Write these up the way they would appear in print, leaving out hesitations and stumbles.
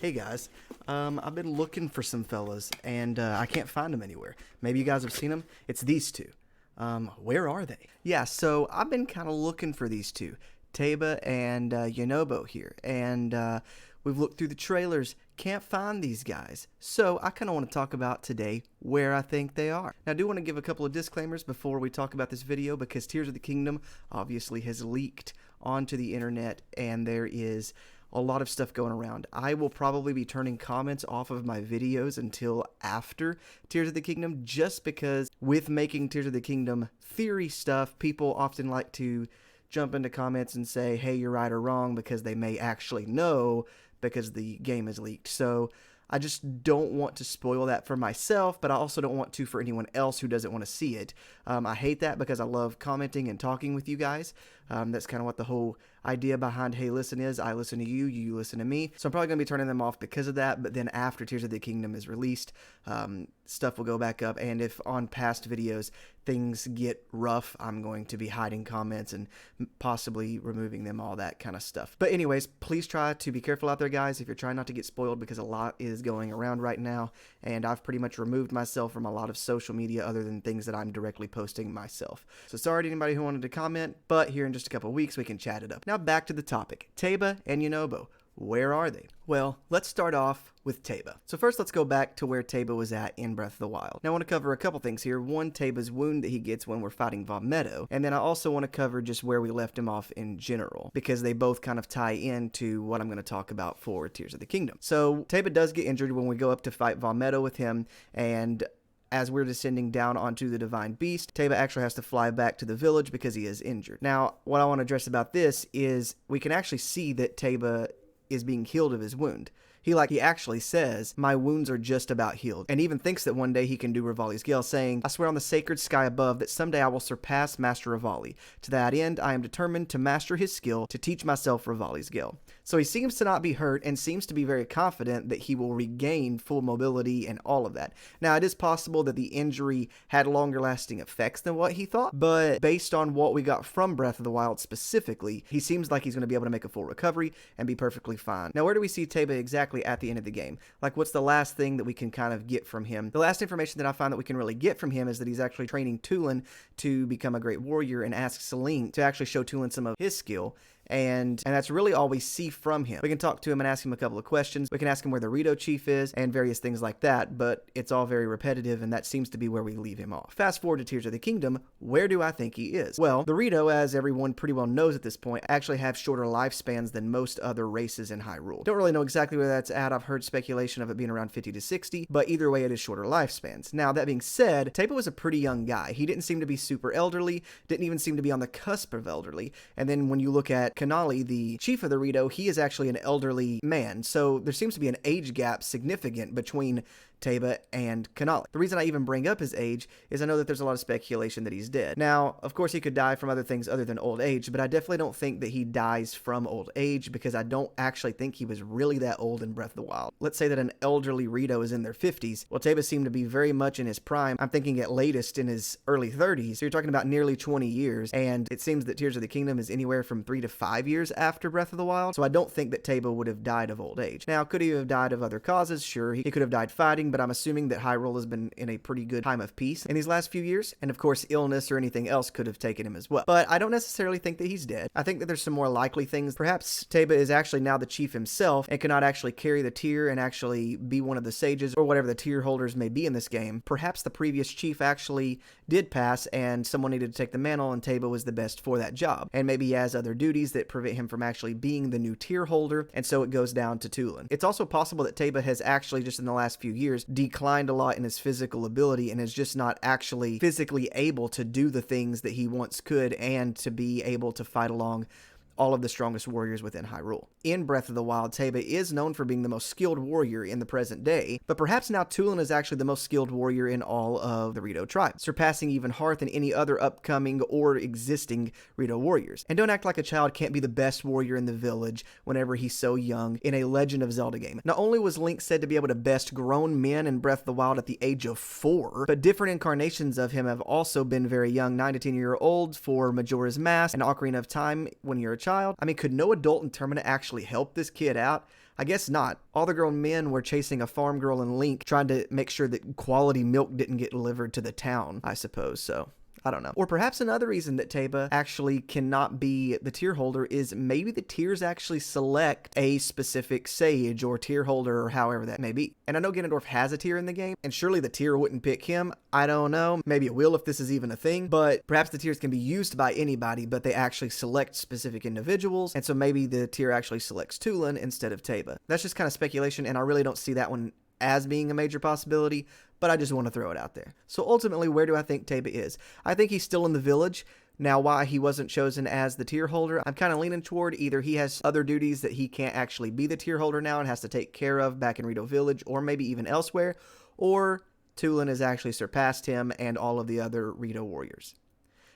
Hey guys, I've been looking for some fellas, and I can't find them anywhere. Maybe you guys have seen them. It's these two. Where are they? Yeah, so I've been kind of looking for these two, Taba and Yinobo here, and we've looked through the trailers, can't find these guys. So I kind of want to talk about today where I think they are. Now I do want to give a couple of disclaimers before we talk about this video, because Tears of the Kingdom obviously has leaked onto the internet, and there is a lot of stuff going around. I will probably be turning comments off of my videos until after Tears of the Kingdom, just because with making Tears of the Kingdom theory stuff, people often like to jump into comments and say, hey, you're right or wrong, because they may actually know because the game is leaked. So I just don't want to spoil that for myself, but I also don't want to for anyone else who doesn't want to see it. I hate that because I love commenting and talking with you guys. That's kind of what the whole idea behind Hey Listen is. I listen to you, you listen to me. So I'm probably going to be turning them off because of that, but then after Tears of the Kingdom is released, stuff will go back up, and if on past videos things get rough, I'm going to be hiding comments and possibly removing them, all that kind of stuff. But anyways, please try to be careful out there, guys, if you're trying not to get spoiled, because a lot is going around right now, and I've pretty much removed myself from a lot of social media other than things that I'm directly posting myself. So sorry to anybody who wanted to comment, but here in just a couple of weeks we can chat it up. Now back to the topic. Taba and Yinobo. Where are they? Well, let's start off with Taba. So first, let's go back to where Taba was at in Breath of the Wild. Now I want to cover a couple things here. One, Taba's wound that he gets when we're fighting Vaughn Meadow, and then I also want to cover just where we left him off in general, because they both kind of tie into what I'm going to talk about for Tears of the Kingdom. So Taba does get injured when we go up to fight Vaughn Meadow with him, and as we're descending down onto the Divine Beast, Taba actually has to fly back to the village because he is injured. Now, what I want to address about this is we can actually see that Taba is being healed of his wound. He actually says, my wounds are just about healed, and even thinks that one day he can do Rivali's Gale, saying, I swear on the sacred sky above that someday I will surpass Master Rivali. To that end, I am determined to master his skill, to teach myself Rivali's Gale. So he seems to not be hurt, and seems to be very confident that he will regain full mobility and all of that. Now, it is possible that the injury had longer lasting effects than what he thought, but based on what we got from Breath of the Wild specifically, he seems like he's going to be able to make a full recovery and be perfectly fine. Now, where do we see Taba exactly at the end of the game? Like, what's the last thing that we can kind of get from him? The last information that I find that we can really get from him is that he's actually training Tulin to become a great warrior, and asks Selene to actually show Tulin some of his skill. And that's really all we see from him. We can talk to him and ask him a couple of questions. We can ask him where the Rito Chief is and various things like that, but it's all very repetitive, and that seems to be where we leave him off. Fast forward to Tears of the Kingdom, where do I think he is? Well, the Rito, as everyone pretty well knows at this point, actually have shorter lifespans than most other races in Hyrule. Don't really know exactly where that's at. I've heard speculation of it being around 50 to 60, but either way, it is shorter lifespans. Now, that being said, Taba was a pretty young guy. He didn't seem to be super elderly, didn't even seem to be on the cusp of elderly, and then when you look at Kanali, the chief of the Rito, he is actually an elderly man, so there seems to be an age gap significant between Taba and Kanali. The reason I even bring up his age is I know that there's a lot of speculation that he's dead. Now, of course, he could die from other things other than old age, but I definitely don't think that he dies from old age, because I don't actually think he was really that old in Breath of the Wild. Let's say that an elderly Rito is in their 50s. Well, Taba seemed to be very much in his prime. I'm thinking at latest in his early 30s. So you're talking about nearly 20 years, and it seems that Tears of the Kingdom is anywhere from 3 to 5 years after Breath of the Wild, so I don't think that Taba would have died of old age. Now, could he have died of other causes? Sure, he could have died fighting, but I'm assuming that Hyrule has been in a pretty good time of peace in these last few years, and of course illness or anything else could have taken him as well. But I don't necessarily think that he's dead. I think that there's some more likely things. Perhaps Taba is actually now the chief himself and cannot actually carry the tier and actually be one of the sages or whatever the tier holders may be in this game. Perhaps the previous chief actually did pass and someone needed to take the mantle, and Taba was the best for that job, and maybe he has other duties that prevent him from actually being the new tier holder, and so it goes down to Tulin. It's also possible that Taba has actually just in the last few years declined a lot in his physical ability and is just not actually physically able to do the things that he once could, and to be able to fight along all of the strongest warriors within Hyrule. In Breath of the Wild, Taba is known for being the most skilled warrior in the present day, but perhaps now Tulin is actually the most skilled warrior in all of the Rito tribe, surpassing even Hearth and any other upcoming or existing Rito warriors. And don't act like a child can't be the best warrior in the village whenever he's so young in a Legend of Zelda game. Not only was Link said to be able to best grown men in Breath of the Wild at the age of 4, but different incarnations of him have also been very young, 9 to 10 year olds for Majora's Mask and Ocarina of Time when you're a child. I mean, could no adult in Termina actually help this kid out? I guess not. All the grown men were chasing a farm girl and Link, trying to make sure that quality milk didn't get delivered to the town, I suppose, so I don't know. Or perhaps another reason that Taba actually cannot be the tier holder is maybe the tiers actually select a specific sage or tier holder or however that may be. And I know Ganondorf has a tier in the game, and surely the tier wouldn't pick him. I don't know. Maybe it will if this is even a thing, but perhaps the tiers can be used by anybody, but they actually select specific individuals, and so maybe the tier actually selects Tulin instead of Taba. That's just kind of speculation, and I really don't see that one as being a major possibility, but I just want to throw it out there. So ultimately, where do I think Taba is? I think he's still in the village. Now, why he wasn't chosen as the tier holder, I'm kind of leaning toward either he has other duties that he can't actually be the tier holder now and has to take care of back in Rito Village or maybe even elsewhere, or Tulin has actually surpassed him and all of the other Rito warriors.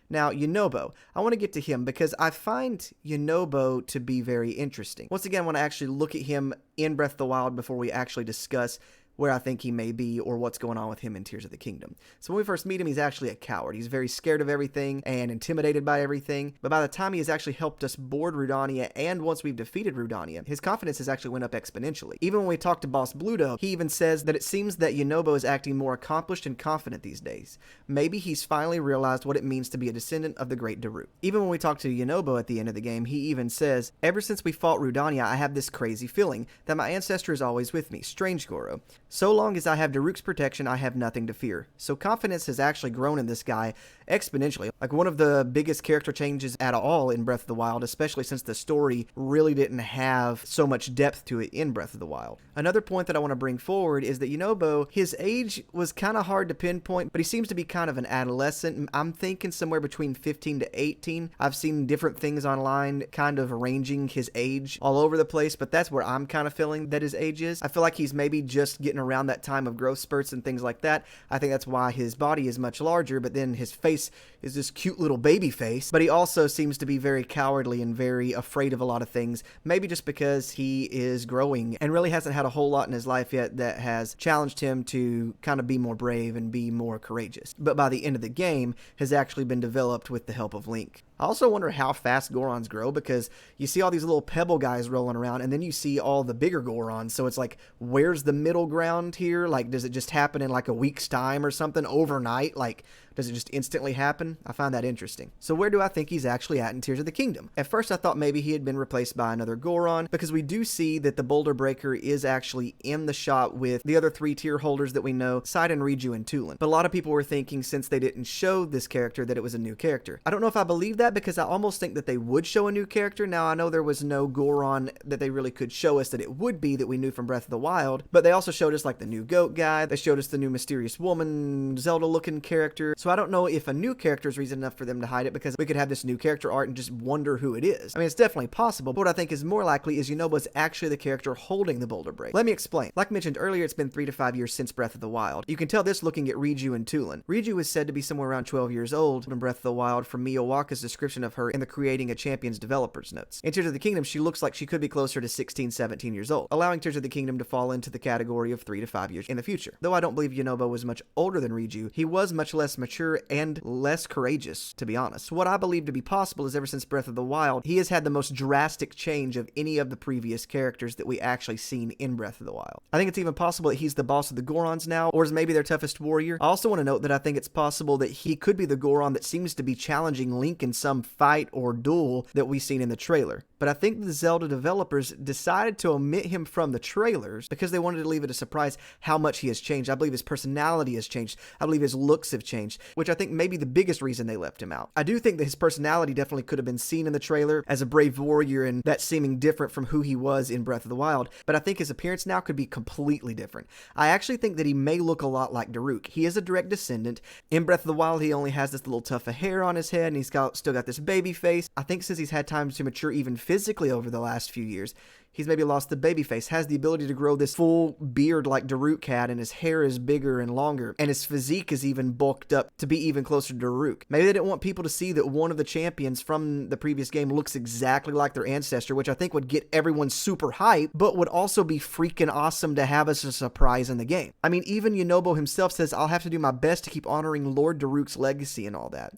Now, Yinobo, I want to get to him because I find Yinobo to be very interesting. Once again, I want to actually look at him in Breath of the Wild before we actually discuss where I think he may be or what's going on with him in Tears of the Kingdom. So when we first meet him, he's actually a coward. He's very scared of everything and intimidated by everything. But by the time he has actually helped us board Rudania, and once we've defeated Rudania, his confidence has actually went up exponentially. Even when we talk to Boss Bluto, he even says that it seems that Yinobo is acting more accomplished and confident these days. Maybe he's finally realized what it means to be a descendant of the great Daruk. Even when we talk to Yinobo at the end of the game, he even says, "Ever since we fought Rudania, I have this crazy feeling that my ancestor is always with me, strange Goro. So long as I have Daruk's protection, I have nothing to fear." So confidence has actually grown in this guy exponentially. Like one of the biggest character changes at all in Breath of the Wild, especially since the story really didn't have so much depth to it in Breath of the Wild. Another point that I want to bring forward is that Yinobo, his age was kind of hard to pinpoint, but he seems to be kind of an adolescent. I'm thinking somewhere between 15 to 18. I've seen different things online kind of ranging his age all over the place, but that's where I'm kind of feeling that his age is. I feel like he's maybe just getting around that time of growth spurts and things like that. I think that's why his body is much larger, but then his face is this cute little baby face. But he also seems to be very cowardly and very afraid of a lot of things, maybe just because he is growing and really hasn't had a whole lot in his life yet that has challenged him to kind of be more brave and be more courageous. But by the end of the game, has actually been developed with the help of Link. I also wonder how fast Gorons grow, because you see all these little pebble guys rolling around, and then you see all the bigger Gorons, so it's like, where's the middle ground here? Like, does it just happen in like a week's time or something overnight? Like, does it just instantly happen? I find that interesting. So where do I think he's actually at in Tears of the Kingdom? At first I thought maybe he had been replaced by another Goron, because we do see that the Boulder Breaker is actually in the shop with the other 3 tier holders that we know, Sidon, Riju, and Tulin. But a lot of people were thinking, since they didn't show this character, that it was a new character. I don't know if I believe that, because I almost think that they would show a new character. Now, I know there was no Goron that they really could show us that it would be that we knew from Breath of the Wild, but they also showed us like the new goat guy, they showed us the new mysterious woman, Zelda-looking character. So I don't know if a new character is reason enough for them to hide it, because we could have this new character art and just wonder who it is. I mean, it's definitely possible, but what I think is more likely is Yunobo's actually the character holding the Boulder Break. Let me explain. Like mentioned earlier, it's been 3 to 5 years since Breath of the Wild. You can tell this looking at Riju and Tulin. Riju is said to be somewhere around 12 years old in Breath of the Wild from Miyawaka's description of her in the Creating a Champion's developer's notes. In Tears of the Kingdom, she looks like she could be closer to 16, 17 years old, allowing Tears of the Kingdom to fall into the category of 3 to 5 years in the future. Though I don't believe Yinobo was much older than Riju, he was much less mature and less courageous, to be honest. What I believe to be possible is ever since Breath of the Wild, he has had the most drastic change of any of the previous characters that we actually seen in Breath of the Wild. I think it's even possible that he's the boss of the Gorons now, or is maybe their toughest warrior. I also want to note that I think it's possible that he could be the Goron that seems to be challenging Link in some fight or duel that we've seen in the trailer. But I think the Zelda developers decided to omit him from the trailers because they wanted to leave it a surprise how much he has changed. I believe his personality has changed. I believe his looks have changed, which I think may be the biggest reason they left him out. I do think that his personality definitely could have been seen in the trailer as a brave warrior and that seeming different from who he was in Breath of the Wild, but I think his appearance now could be completely different. I actually think that he may look a lot like Daruk. He is a direct descendant. In Breath of the Wild, he only has this little tuft of hair on his head and he's still got this baby face. I think since he's had time to mature even physically over the last few years, he's maybe lost the baby face, has the ability to grow this full beard like Daruk had, and his hair is bigger and longer, and his physique is even bulked up to be even closer to Daruk. Maybe they didn't want people to see that one of the champions from the previous game looks exactly like their ancestor, which I think would get everyone super hyped, but would also be freaking awesome to have as a surprise in the game. I mean, even Yinobo himself says, "I'll have to do my best to keep honoring Lord Daruk's legacy and all that."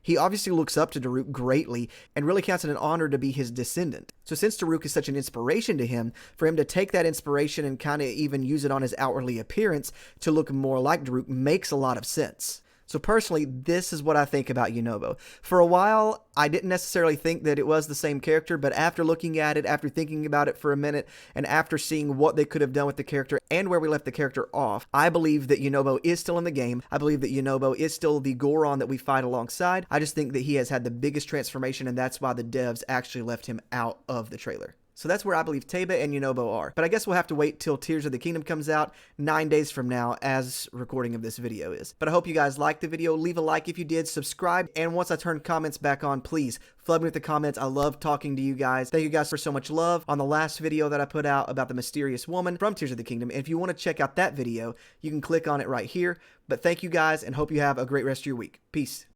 He obviously looks up to Daruk greatly and really counts it an honor to be his descendant. So since Daruk is such an inspiration to him, for him to take that inspiration and kind of even use it on his outwardly appearance to look more like Daruk makes a lot of sense. So personally, this is what I think about Yinobo. For a while, I didn't necessarily think that it was the same character, but after looking at it, after thinking about it for a minute, and after seeing what they could have done with the character and where we left the character off, I believe that Yinobo is still in the game. I believe that Yinobo is still the Goron that we fight alongside. I just think that he has had the biggest transformation, and that's why the devs actually left him out of the trailer. So that's where I believe Tabo and Yinobo are. But I guess we'll have to wait till Tears of the Kingdom comes out 9 days from now, as recording of this video is. But I hope you guys liked the video. Leave a like if you did, subscribe, and once I turn comments back on, please flood me with the comments. I love talking to you guys. Thank you guys for so much love on the last video that I put out about the mysterious woman from Tears of the Kingdom. And if you want to check out that video, you can click on it right here. But thank you guys, and hope you have a great rest of your week. Peace.